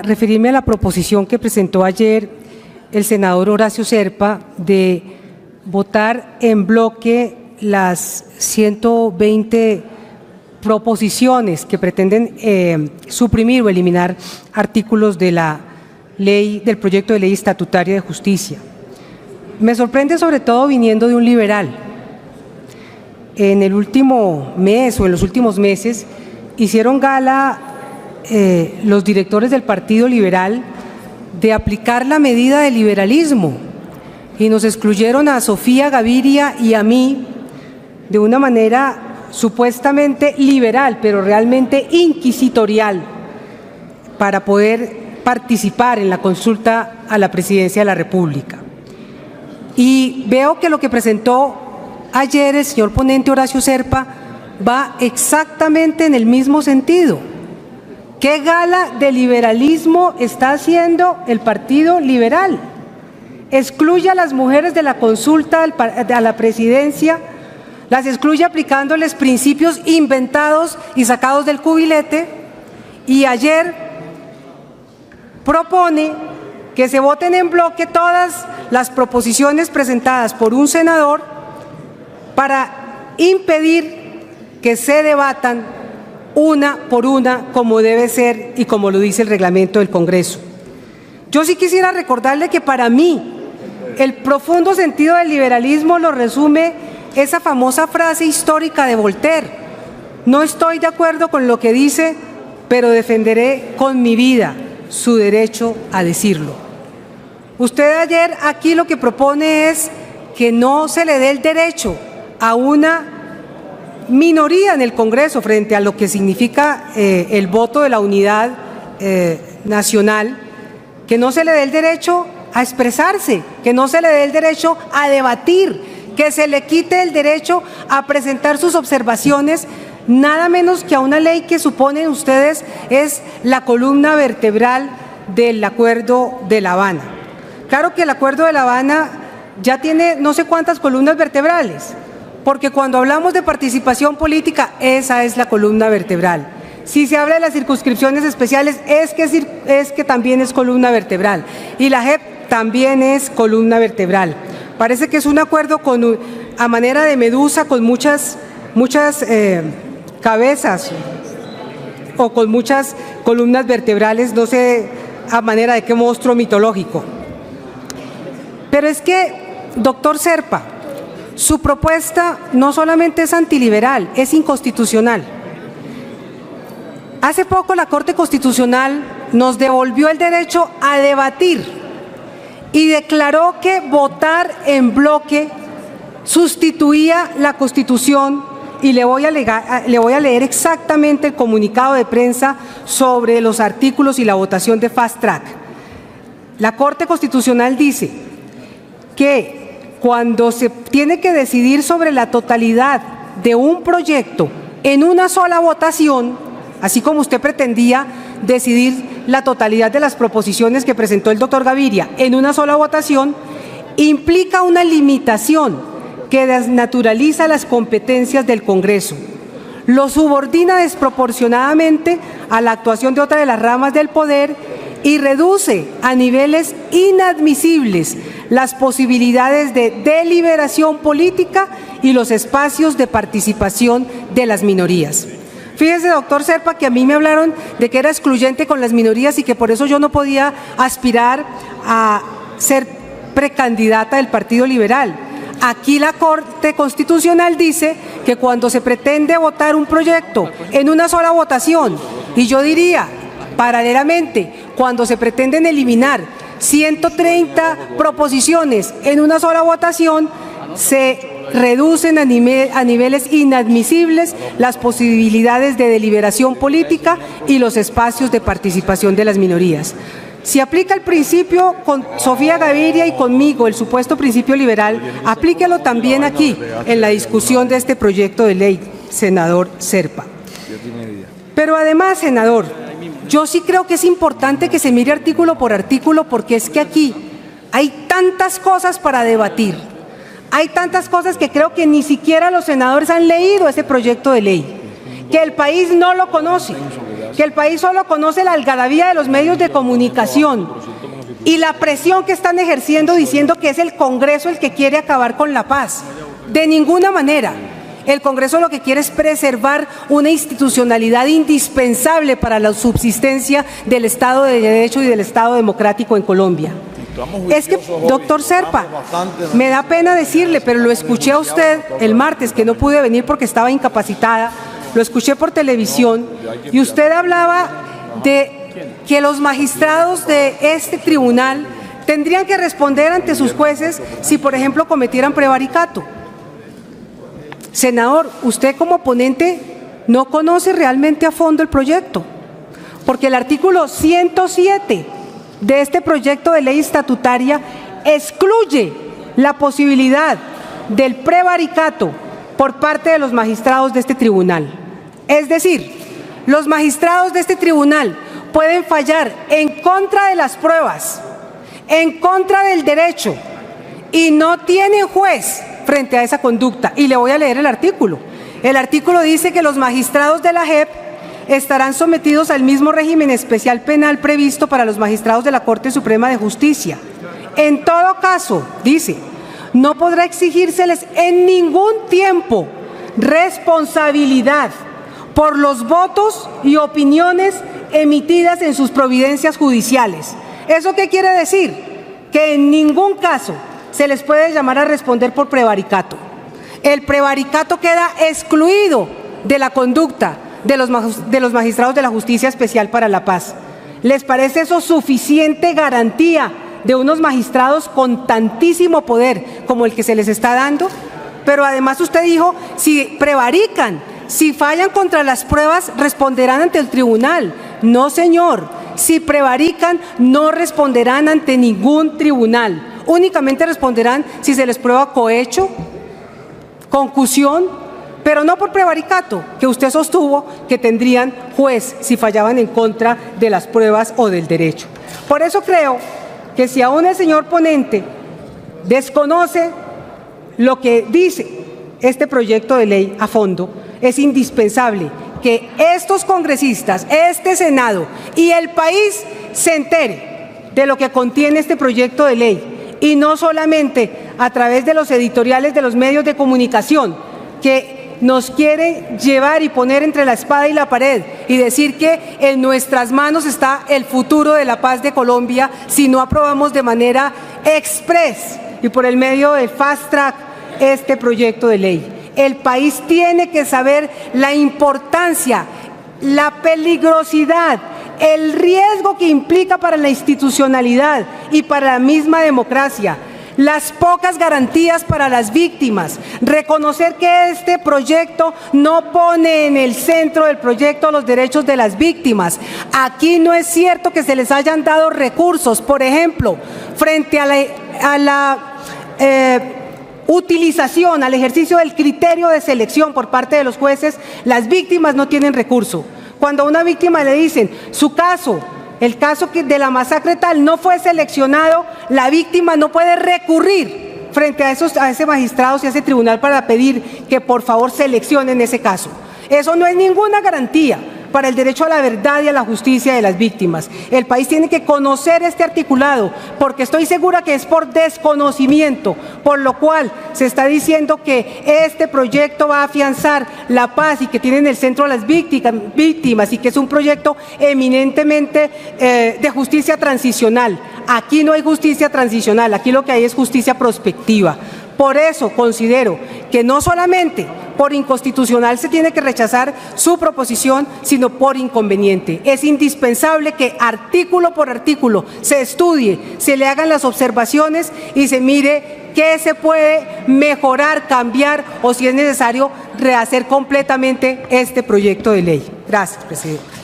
referirme a la proposición que presentó ayer el senador Horacio Zerpa de votar en bloque las 120 proposiciones que pretenden suprimir o eliminar artículos de la ley, del proyecto de ley estatutaria de justicia. Me sorprende sobre todo viniendo de un liberal. En el último mes o en los últimos meses hicieron gala los directores del Partido Liberal de aplicar la medida del liberalismo y nos excluyeron a Sofía Gaviria y a mí de una manera supuestamente liberal, pero realmente inquisitorial, para poder participar en la consulta a la presidencia de la República. Y veo que lo que presentó ayer el señor ponente Horacio Zerpa va exactamente en el mismo sentido. ¿Qué gala de liberalismo está haciendo el Partido Liberal? Excluye a las mujeres de la consulta a la presidencia, las excluye aplicándoles principios inventados y sacados del cubilete, y ayer propone que se voten en bloque todas las proposiciones presentadas por un senador para impedir que se debatan una por una como debe ser y como lo dice el reglamento del Congreso. Yo sí quisiera recordarle que para mí el profundo sentido del liberalismo lo resume esa famosa frase histórica de Voltaire: no estoy de acuerdo con lo que dice, pero defenderé con mi vida su derecho a decirlo. Usted ayer aquí lo que propone es que no se le dé el derecho a una minoría en el Congreso frente a lo que significa el voto de la unidad nacional, que no se le dé el derecho a expresarse, que no se le dé el derecho a debatir, que se le quite el derecho a presentar sus observaciones, nada menos que a una ley que suponen ustedes es la columna vertebral del Acuerdo de La Habana. Claro que el Acuerdo de La Habana ya tiene no sé cuántas columnas vertebrales, porque cuando hablamos de participación política, esa es la columna vertebral. Si se habla de las circunscripciones especiales, es que también es columna vertebral. Y la JEP también es columna vertebral. Parece que es un acuerdo a manera de medusa, con muchas cabezas o con muchas columnas vertebrales, no sé a manera de qué monstruo mitológico. Pero es que, doctor Zerpa, su propuesta no solamente es antiliberal, es inconstitucional. Hace poco la Corte Constitucional nos devolvió el derecho a debatir y declaró que votar en bloque sustituía la Constitución, y le voy a leer exactamente el comunicado de prensa sobre los artículos y la votación de Fast Track. La Corte Constitucional dice que cuando se tiene que decidir sobre la totalidad de un proyecto en una sola votación, así como usted pretendía decidir la totalidad de las proposiciones que presentó el doctor Gaviria en una sola votación, implica una limitación que desnaturaliza las competencias del Congreso, lo subordina desproporcionadamente a la actuación de otra de las ramas del poder y reduce a niveles inadmisibles las posibilidades de deliberación política y los espacios de participación de las minorías. Fíjese, doctor Zerpa, que a mí me hablaron de que era excluyente con las minorías y que por eso yo no podía aspirar a ser precandidata del Partido Liberal. Aquí la Corte Constitucional dice que cuando se pretende votar un proyecto en una sola votación, y yo diría, paralelamente, cuando se pretenden eliminar 130 proposiciones en una sola votación, se reducen a niveles inadmisibles las posibilidades de deliberación política y los espacios de participación de las minorías. Si aplica el principio con Sofía Gaviria y conmigo, el supuesto principio liberal, aplíquelo también aquí, en la discusión de este proyecto de ley, senador Zerpa. Pero además, senador, yo sí creo que es importante que se mire artículo por artículo, porque es que aquí hay tantas cosas para debatir, hay tantas cosas que creo que ni siquiera los senadores han leído ese proyecto de ley, que el país no lo conoce, que el país solo conoce la algarabía de los medios de comunicación y la presión que están ejerciendo diciendo que es el Congreso el que quiere acabar con la paz. De ninguna manera. El Congreso lo que quiere es preservar una institucionalidad indispensable para la subsistencia del Estado de Derecho y del Estado democrático en Colombia. Es que, doctor Serpa, me da pena decirle, pero lo escuché a usted el martes, que no pude venir porque estaba incapacitada, lo escuché por televisión, y usted hablaba de que los magistrados de este tribunal tendrían que responder ante sus jueces si, por ejemplo, cometieran prevaricato. Senador, usted como ponente no conoce realmente a fondo el proyecto, porque el artículo 107 de este proyecto de ley estatutaria excluye la posibilidad del prevaricato por parte de los magistrados de este tribunal. Es decir, los magistrados de este tribunal pueden fallar en contra de las pruebas, en contra del derecho, y no tienen juez frente a esa conducta. Y le voy a leer el artículo. El artículo dice que los magistrados de la JEP estarán sometidos al mismo régimen especial penal previsto para los magistrados de la Corte Suprema de Justicia. En todo caso, dice, no podrá exigírseles en ningún tiempo responsabilidad por los votos y opiniones emitidas en sus providencias judiciales. ¿Eso qué quiere decir? Que en ningún caso se les puede llamar a responder por prevaricato. El prevaricato queda excluido de la conducta de los magistrados de la Justicia Especial para la Paz. ¿Les parece eso suficiente garantía de unos magistrados con tantísimo poder como el que se les está dando? Pero además usted dijo, si prevarican, si fallan contra las pruebas, responderán ante el tribunal. No, señor. Si prevarican, no responderán ante ningún tribunal. Únicamente responderán si se les prueba cohecho, concusión, pero no por prevaricato, que usted sostuvo que tendrían juez si fallaban en contra de las pruebas o del derecho. Por eso creo que si aún el señor ponente desconoce lo que dice este proyecto de ley a fondo, es indispensable que estos congresistas, este Senado y el país se entere de lo que contiene este proyecto de ley, y no solamente a través de los editoriales de los medios de comunicación que nos quieren llevar y poner entre la espada y la pared y decir que en nuestras manos está el futuro de la paz de Colombia si no aprobamos de manera express y por el medio del fast track este proyecto de ley. El país tiene que saber la importancia, la peligrosidad, el riesgo que implica para la institucionalidad y para la misma democracia, las pocas garantías para las víctimas, reconocer que este proyecto no pone en el centro del proyecto los derechos de las víctimas. Aquí no es cierto que se les hayan dado recursos, por ejemplo, frente a la utilización, al ejercicio del criterio de selección por parte de los jueces, las víctimas no tienen recurso. Cuando a una víctima le dicen, su caso, el caso de la masacre tal, no fue seleccionado, la víctima no puede recurrir frente a ese magistrado y a ese tribunal para pedir que por favor seleccionen ese caso. Eso no es ninguna garantía para el derecho a la verdad y a la justicia de las víctimas. El país tiene que conocer este articulado, porque estoy segura que es por desconocimiento, por lo cual se está diciendo que este proyecto va a afianzar la paz y que tiene en el centro a las víctimas y que es un proyecto eminentemente de justicia transicional. Aquí no hay justicia transicional, aquí lo que hay es justicia prospectiva. Por eso considero que no solamente por inconstitucional se tiene que rechazar su proposición, sino por inconveniente. Es indispensable que artículo por artículo se estudie, se le hagan las observaciones y se mire qué se puede mejorar, cambiar o si es necesario rehacer completamente este proyecto de ley. Gracias, presidente.